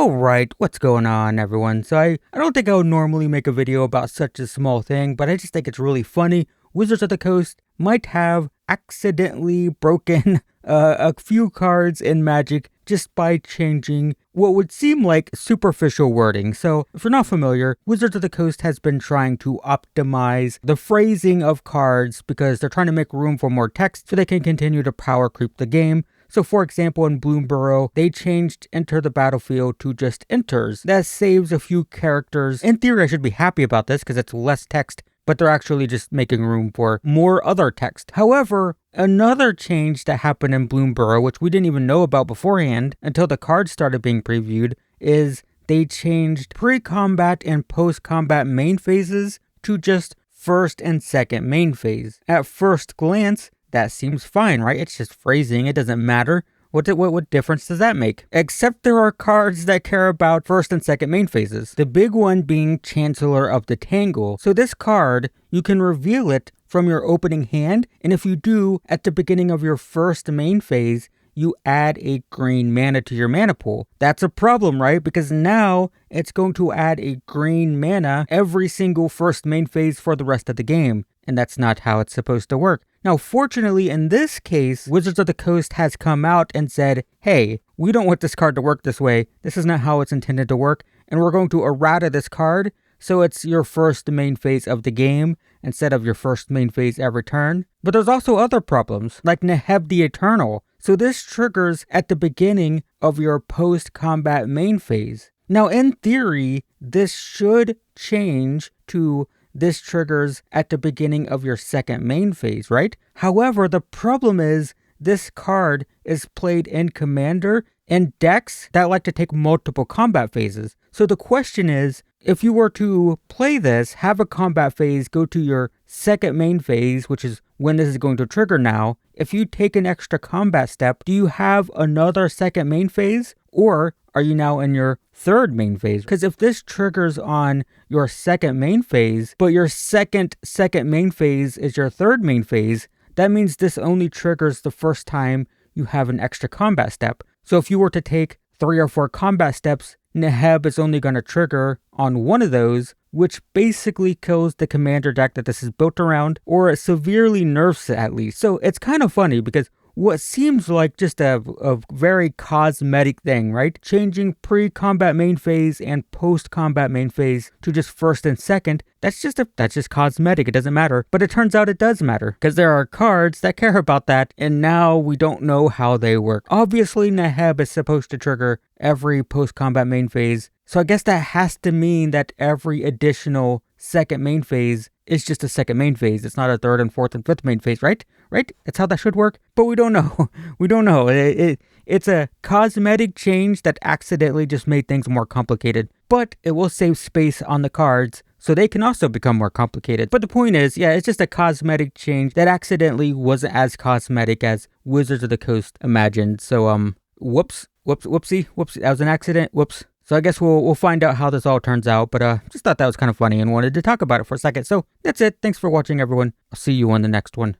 Alright, what's going on everyone? So I don't think I would normally make a video about such a small thing, but I just think it's really funny. Wizards of the Coast might have accidentally broken a few cards in Magic just by changing what would seem like superficial wording. So if you're not familiar, Wizards of the Coast has been trying to optimize the phrasing of cards because they're trying to make room for more text so they can continue to power creep the game. So for example, in Bloomborough, they changed enter the battlefield to just enters. That saves a few characters. In theory, I should be happy about this because it's less text, but they're actually just making room for more other text. However, another change that happened in Bloomborough, which we didn't even know about beforehand until the cards started being previewed, is they changed pre-combat and post-combat main phases to just first and second main phase. At first glance, that seems fine, right? It's just phrasing, it doesn't matter. What difference does that make? Except there are cards that care about first and second main phases. The big one being Chancellor of the Tangle. So this card, you can reveal it from your opening hand, and if you do, at the beginning of your first main phase, you add a green mana to your mana pool. That's a problem, right? Because now it's going to add a green mana every single first main phase for the rest of the game. And that's not how it's supposed to work. Now, fortunately, in this case, Wizards of the Coast has come out and said, hey, we don't want this card to work this way. This is not how it's intended to work. And we're going to errata this card so it's your first main phase of the game instead of your first main phase every turn. But there's also other problems, like Nerfed the Eternal. So this triggers at the beginning of your post-combat main phase. Now, in theory, this should change to this triggers at the beginning of your second main phase, right? However, the problem is this card is played in Commander and decks that like to take multiple combat phases. So the question is, if you were to play this, have a combat phase, go to your second main phase, which is when this is going to trigger now, if you take an extra combat step, do you have another second main phase? Or are you now in your third main phase? Because if this triggers on your second main phase, but your second main phase is your third main phase, that means this only triggers the first time you have an extra combat step. So if you were to take 3 or 4 combat steps, Nerfed is only going to trigger on one of those, which basically kills the commander deck that this is built around, or it severely nerfs it at least. So it's kind of funny because what seems like just a very cosmetic thing, right? Changing pre-combat main phase and post-combat main phase to just first and second, that's just cosmetic, it doesn't matter. But it turns out it does matter, because there are cards that care about that, and now we don't know how they work. Obviously, Nerfed is supposed to trigger every post-combat main phase, so I guess that has to mean that every additional second main phase is just a second main phase. It's not a third and fourth and fifth main phase, right? Right? That's how that should work. But we don't know. We don't know. It's a cosmetic change that accidentally just made things more complicated. But it will save space on the cards, so they can also become more complicated. But the point is, yeah, it's just a cosmetic change that accidentally wasn't as cosmetic as Wizards of the Coast imagined. So, whoopsie. That was an accident. Whoops. So I guess we'll find out how this all turns out, but just thought that was kind of funny and wanted to talk about it for a second. So that's it. Thanks for watching, everyone. I'll see you on the next one.